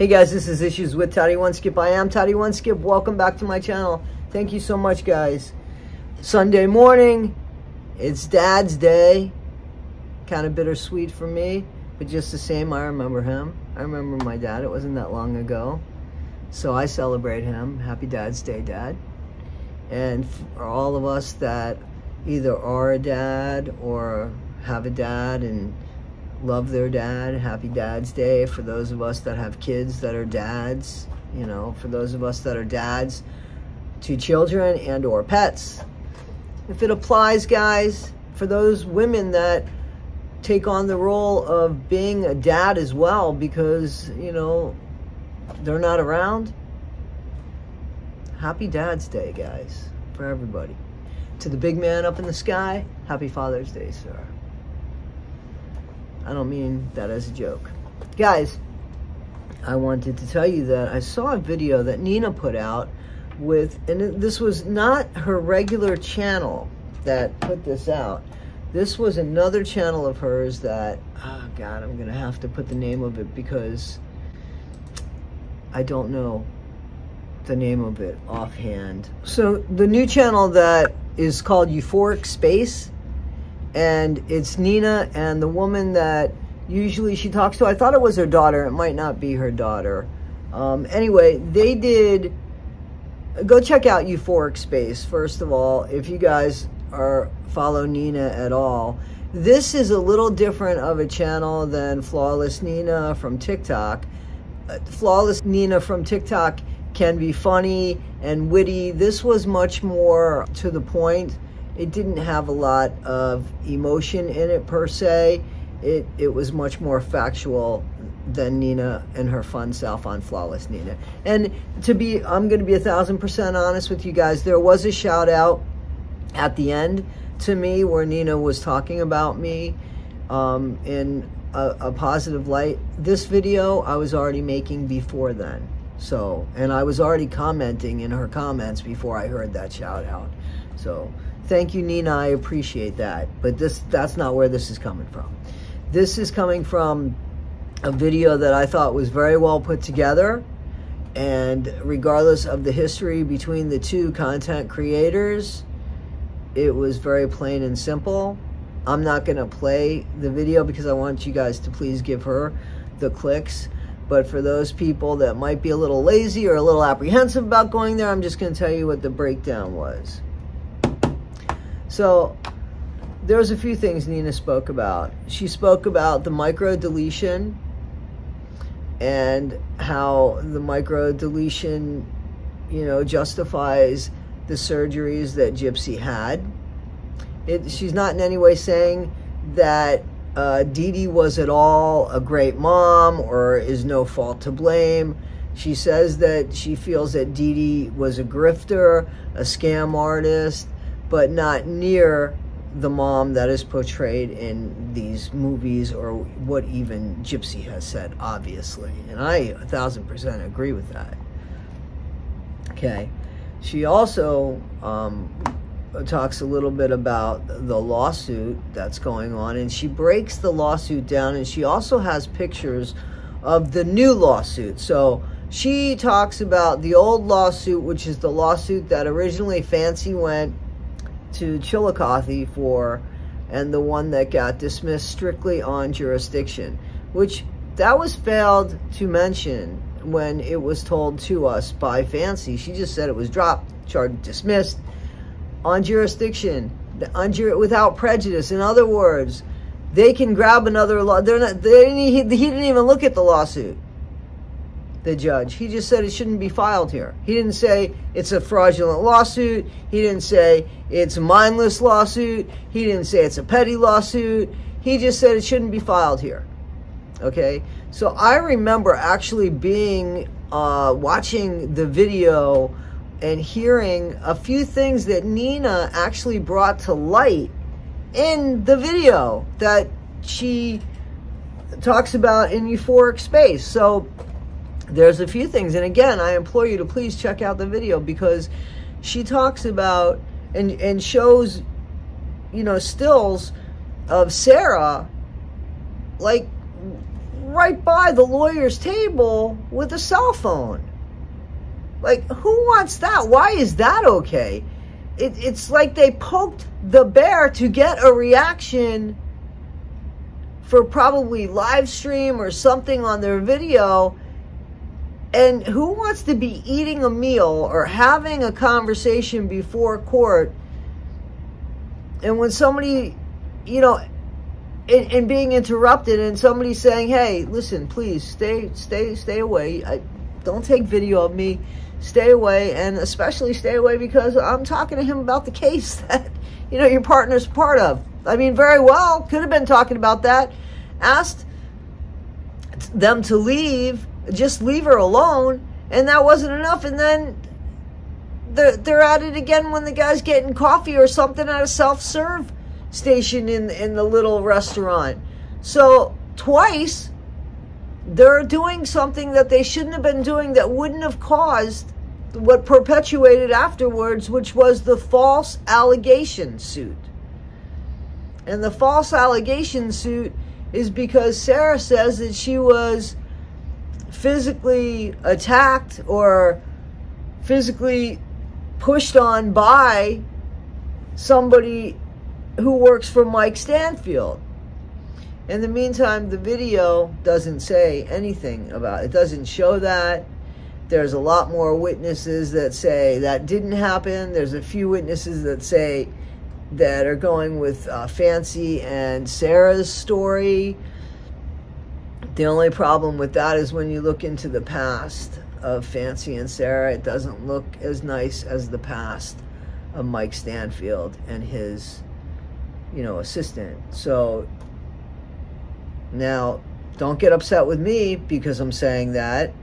Hey guys, this is Issues with Toddy One Skip. I am Toddy One Skip. Welcome back to my channel. Thank you so much, guys. Sunday morning, it's Dad's Day. Kind of bittersweet for me, but just the same, I remember him. I remember my dad. It wasn't that long ago. So I celebrate him. Happy Dad's Day, Dad. And for all of us that either are a dad or have a dad and love their dad, happy Dad's Day. For those of us that have kids that are dads, you know, for those of us that are dads to children and or pets. If it applies, guys, for those women that take on the role of being a dad as well because, you know, they're not around, happy Dad's Day, guys, for everybody. To the big man up in the sky, happy Father's Day, sir. I don't mean that as a joke. Guys, I wanted to tell you that I saw a video that Nina put out with, and this was not her regular channel that put this out. This was another channel of hers that, oh God, I'm gonna have to put the name of it because I don't know the name of it offhand. So the new channel that is called Euphoric Space, and it's Nina and the woman that usually she talks to. I thought it was her daughter. It might not be her daughter. Anyway, they did, go check out Euphoric Space, first of all, if you guys follow Nina at all. This is a little different of a channel than Flawless Nina from TikTok. Flawless Nina from TikTok can be funny and witty. This was much more to the point. It didn't have a lot of emotion in it per se. It was much more factual than Nina and her fun self on Flawless Nina. And I'm going to be 1000% honest with you guys. There was a shout out at the end to me where Nina was talking about me in a positive light. This video I was already making before then. So, and I was already commenting in her comments before I heard that shout out. So, thank you, Nina. I appreciate that. But that's not where this is coming from. This is coming from a video that I thought was very well put together. And regardless of the history between the two content creators, it was very plain and simple. I'm not going to play the video because I want you guys to please give her the clicks. But for those people that might be a little lazy or a little apprehensive about going there, I'm just going to tell you what the breakdown was. So there's a few things Nina spoke about. She spoke about the micro deletion and how the micro deletion, you know, justifies the surgeries that Gypsy had. She's not in any way saying that Dee Dee was at all a great mom or is no fault to blame. She says that she feels that Dee Dee was a grifter, a scam artist, but not near the mom that is portrayed in these movies or what even Gypsy has said, obviously. And I 1000% agree with that. Okay. She also talks a little bit about the lawsuit that's going on, and she breaks the lawsuit down, and she also has pictures of the new lawsuit. So she talks about the old lawsuit, which is the lawsuit that originally Fancy went to Chillicothe for, and the one that got dismissed strictly on jurisdiction, which that was failed to mention when it was told to us by Fancy. She just said it was dropped, charged, dismissed on jurisdiction, without prejudice. In other words, they can grab another law. He didn't even look at the lawsuit, the judge. He just said it shouldn't be filed here. He didn't say it's a fraudulent lawsuit. He didn't say it's a mindless lawsuit. He didn't say it's a petty lawsuit. He just said it shouldn't be filed here. Okay? So I remember actually being, watching the video and hearing a few things that Nina actually brought to light in the video that she talks about in Euphoric Space. So there's a few things, and again, I implore you to please check out the video because she talks about and shows, you know, stills of Sarah, like right by the lawyer's table with a cell phone. Like, who wants that? Why is that okay? It's like they poked the bear to get a reaction for probably live stream or something on their video. And who wants to be eating a meal or having a conversation before court, and when somebody, you know, and being interrupted, and somebody saying, hey, listen, please stay away. Don't take video of me. Stay away, and especially stay away because I'm talking to him about the case that, you know, your partner's part of. I mean, very well, could have been talking about that. Asked them to leave, just leave her alone, and that wasn't enough. And then they're at it again when the guy's getting coffee or something at a self-serve station in the little restaurant. So twice they're doing something that they shouldn't have been doing, that wouldn't have caused what perpetuated afterwards, which was the false allegation suit. And the false allegation suit is because Sarah says that she was physically attacked or physically pushed on by somebody who works for Mike Stanfield. In the meantime, the video doesn't say anything about it. It doesn't show that. There's a lot more witnesses that say that didn't happen. There's a few witnesses that say that are going with Fancy and Sarah's story. The only problem with that is when you look into the past of Fancy and Sarah, it doesn't look as nice as the past of Mike Stanfield and his, you know, assistant. So now, don't get upset with me because I'm saying that.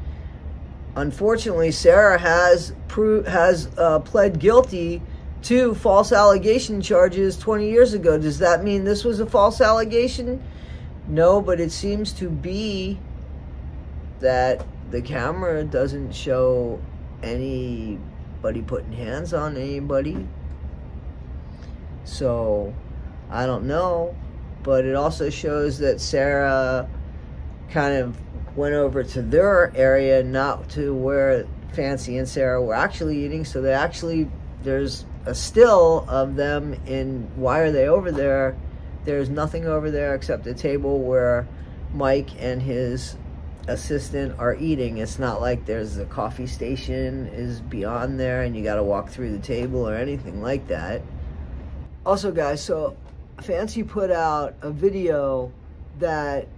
Unfortunately, Sarah has pled guilty to false allegation charges 20 years ago. Does that mean this was a false allegation? No, but it seems to be that the camera doesn't show anybody putting hands on anybody. So, I don't know. But it also shows that Sarah kind of went over to their area, not to where Fancy and Sarah were actually eating. So they actually, there's a still of them in, why are they over there? There's nothing over there except a table where Mike and his assistant are eating. It's not like there's a coffee station is beyond there and you got to walk through the table or anything like that. Also, guys, so Fancy put out a video that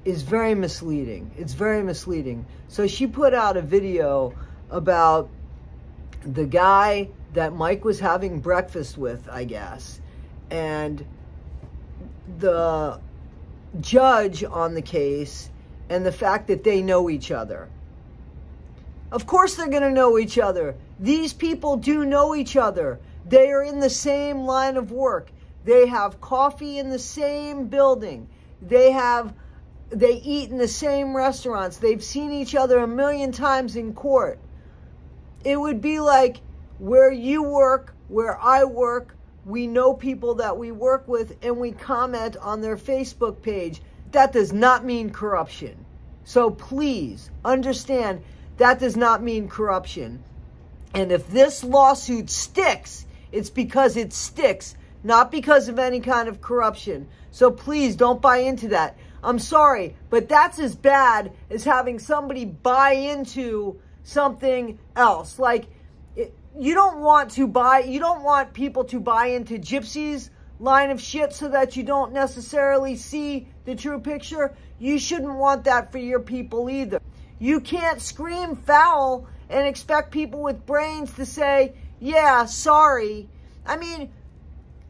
is very misleading. It's very misleading. So she put out a video about the guy that Mike was having breakfast with, I guess, and the judge on the case, and the fact that they know each other. Of course they're going to know each other. These people do know each other. They are in the same line of work. They have coffee in the same building. They eat in the same restaurants. They've seen each other 1,000,000 times in court. It would be like where you work, where I work, we know people that we work with and we comment on their Facebook page. That does not mean corruption. So please understand that does not mean corruption. And if this lawsuit sticks, it's because it sticks, not because of any kind of corruption. So please don't buy into that. I'm sorry, but that's as bad as having somebody buy into something else. Like, you don't want people to buy into Gypsy's line of shit so that you don't necessarily see the true picture. You shouldn't want that for your people either. You can't scream foul and expect people with brains to say, yeah, sorry. I mean,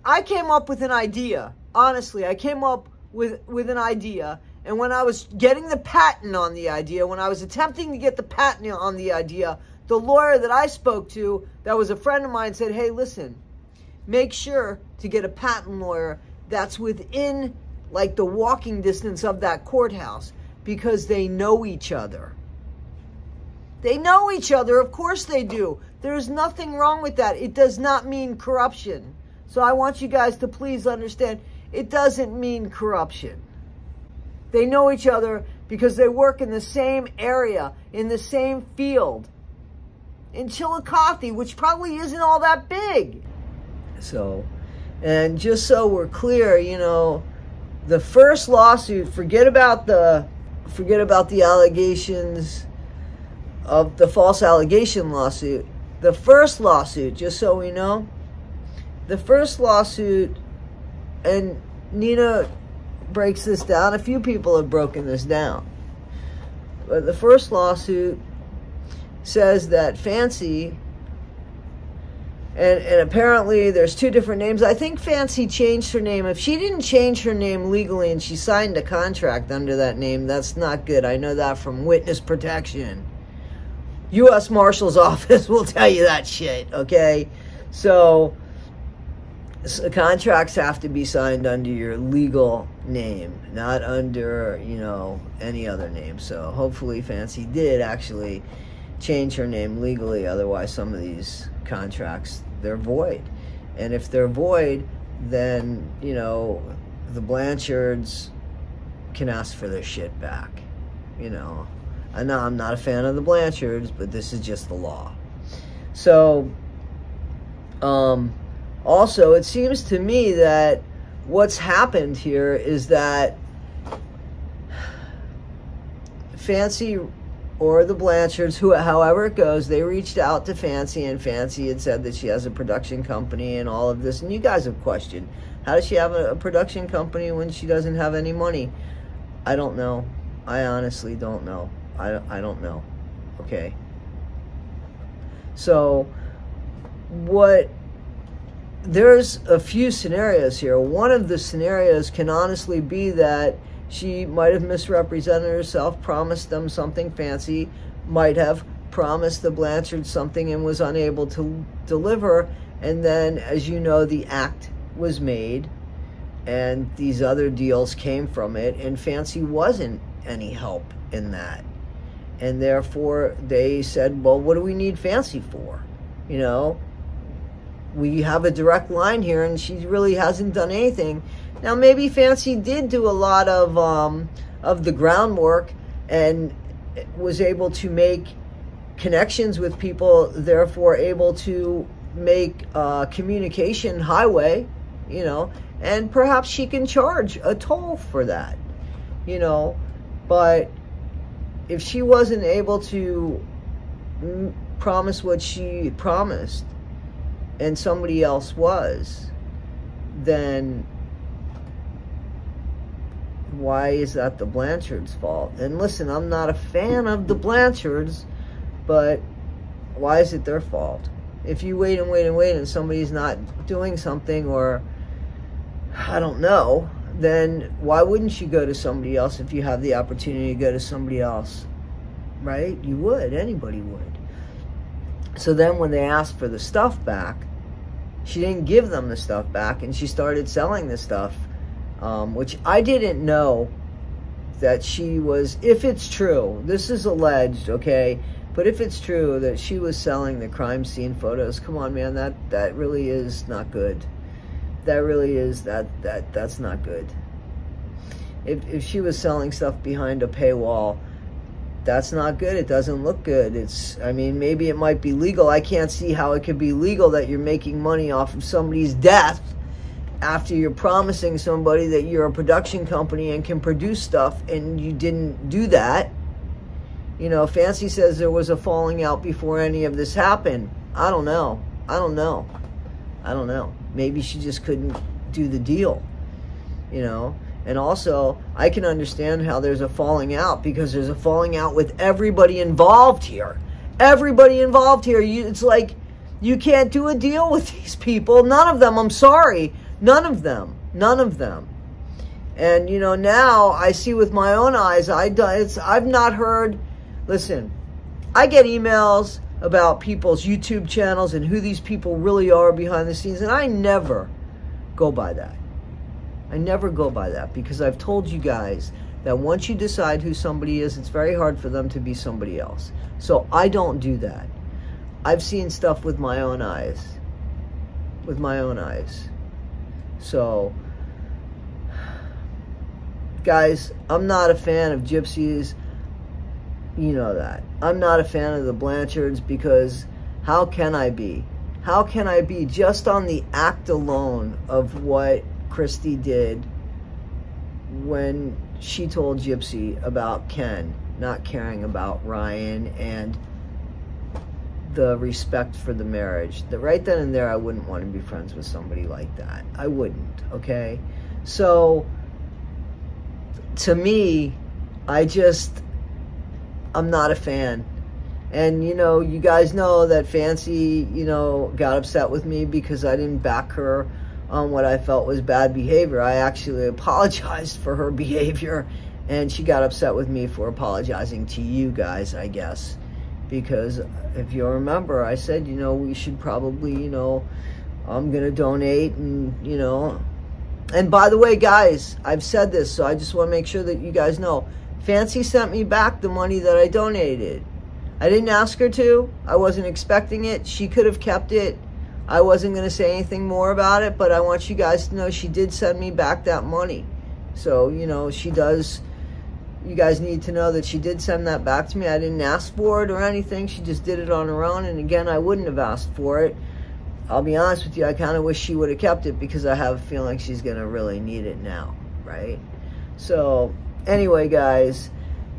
I came up with an idea. Honestly, I came up with an idea. And when I was getting the patent on the idea, when I was attempting to get the patent on the idea, the lawyer that I spoke to, that was a friend of mine, said, hey, listen, make sure to get a patent lawyer that's within, like, the walking distance of that courthouse, because they know each other. They know each other. Of course they do. There's nothing wrong with that. It does not mean corruption. So I want you guys to please understand, it doesn't mean corruption. They know each other because they work in the same area, in the same field, in Chillicothe, which probably isn't all that big. So, and just so we're clear, you know, the first lawsuit, forget about the allegations of the false allegation lawsuit. The first lawsuit, just so we know, the first lawsuit, and Nina breaks this down. A few people have broken this down. But the first lawsuit says that Fancy, and apparently there's two different names. I think Fancy changed her name. If she didn't change her name legally and she signed a contract under that name, that's not good. I know that from witness protection. U.S. Marshal's Office will tell you that shit, okay? So contracts have to be signed under your legal name, not under, you know, any other name. So hopefully Fancy did actually change her name legally. Otherwise, some of these contracts, they're void. And if they're void, then, you know, the Blanchard's can ask for their shit back, you know. I know I'm not a fan of the Blanchards, but this is just the law. So, also, it seems to me that what's happened here is that Fancy or the Blanchards, however it goes, they reached out to Fancy, and Fancy had said that she has a production company and all of this. And you guys have questioned, how does she have a production company when she doesn't have any money? I don't know. I honestly don't know. I don't know. Okay. So, there's a few scenarios here. One of the scenarios can honestly be that she might have misrepresented herself, promised them something. Fancy might have promised the Blanchard something and was unable to deliver. And then, as you know, the act was made and these other deals came from it, and Fancy wasn't any help in that. And therefore, they said, well, what do we need Fancy for? You know, we have a direct line here, and she really hasn't done anything. Now, maybe Fancy did do a lot of the groundwork and was able to make connections with people, therefore able to make communication highway, you know, and perhaps she can charge a toll for that, you know. But if she wasn't able to promise what she promised and somebody else was, then why is that the Blanchards' fault? And listen, I'm not a fan of the Blanchards, but why is it their fault? If you wait and wait and wait and somebody's not doing something, or I don't know, then why wouldn't you go to somebody else if you have the opportunity to go to somebody else? Right? You would. Anybody would. So then when they asked for the stuff back, she didn't give them the stuff back, and she started selling the stuff, which I didn't know that she was, if it's true, this is alleged, okay, but if it's true that she was selling the crime scene photos, come on, man, that really is not good. That really is, that's not good. If she was selling stuff behind a paywall, that's not good. It doesn't look good. I mean, maybe it might be legal. I can't see how it could be legal that you're making money off of somebody's death after you're promising somebody that you're a production company and can produce stuff, and you didn't do that. You know, Fancy says there was a falling out before any of this happened. I don't know. Maybe she just couldn't do the deal, you know. And also, I can understand how there's a falling out, because there's a falling out with everybody involved here. Everybody involved here. It's like you can't do a deal with these people. None of them. I'm sorry. None of them. None of them. And, you know, now I see with my own eyes, I've not heard, listen, I get emails about people's YouTube channels and who these people really are behind the scenes, and I never go by that. I never go by that, because I've told you guys that once you decide who somebody is, it's very hard for them to be somebody else. So I don't do that. I've seen stuff with my own eyes. With my own eyes. So Guys, I'm not a fan of gypsies. You know that. I'm not a fan of the Blanchard's, because how can I be? How can I be just on the act alone of what Christy did when she told Gypsy about Ken not caring about Ryan and the respect for the marriage? That right then and there, I wouldn't want to be friends with somebody like that. I wouldn't, okay? So, to me, I'm not a fan. And, you know, you guys know that Fancy, you know, got upset with me because I didn't back her on what I felt was bad behavior. I actually apologized for her behavior, and she got upset with me for apologizing to you guys, I guess. Because if you remember, I said, you know, we should probably, you know, I'm going to donate, and, you know. And by the way, guys, I've said this, so I just want to make sure that you guys know. Fancy sent me back the money that I donated. I didn't ask her to. I wasn't expecting it. She could have kept it. I wasn't going to say anything more about it, but I want you guys to know she did send me back that money. So, you know, she does. You guys need to know that she did send that back to me. I didn't ask for it or anything. She just did it on her own. And again, I wouldn't have asked for it. I'll be honest with you, I kind of wish she would have kept it, because I have a feeling she's going to really need it now, right? So, anyway, guys,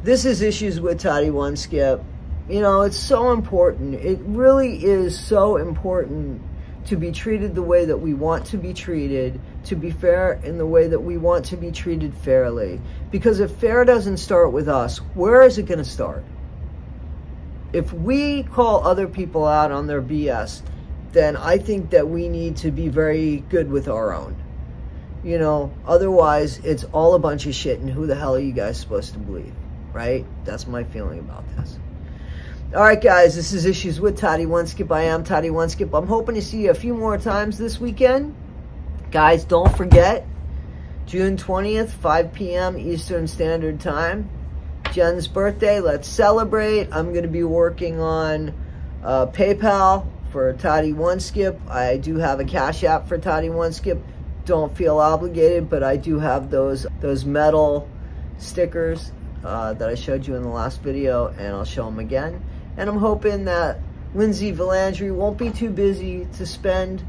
this is Issues with Toddy One Skip. You know, it's so important. It really is so important to be treated the way that we want to be treated, to be fair in the way that we want to be treated fairly. Because if fair doesn't start with us, where is it going to start? If we call other people out on their BS, then I think that we need to be very good with our own. You know, otherwise it's all a bunch of shit, and who the hell are you guys supposed to believe, right? That's my feeling about this. All right, guys, this is Issues with Toddy One Skip. I am Toddy One Skip. I'm hoping to see you a few more times this weekend. Guys, don't forget, June 20th, 5 p.m. Eastern Standard Time. Jen's birthday. Let's celebrate. I'm going to be working on PayPal for Toddy One Skip. I do have a Cash App for Toddy One Skip. Don't feel obligated, but I do have those metal stickers that I showed you in the last video, and I'll show them again. And I'm hoping that Lindsay Valandry won't be too busy to spend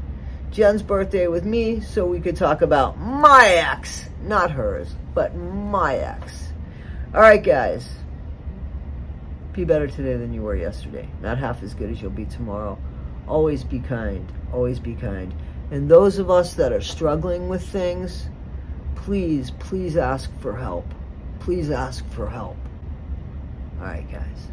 Jen's birthday with me, so we could talk about my ex. Not hers, but my ex. All right, guys. Be better today than you were yesterday. Not half as good as you'll be tomorrow. Always be kind. Always be kind. And those of us that are struggling with things, please, please ask for help. Please ask for help. All right, guys.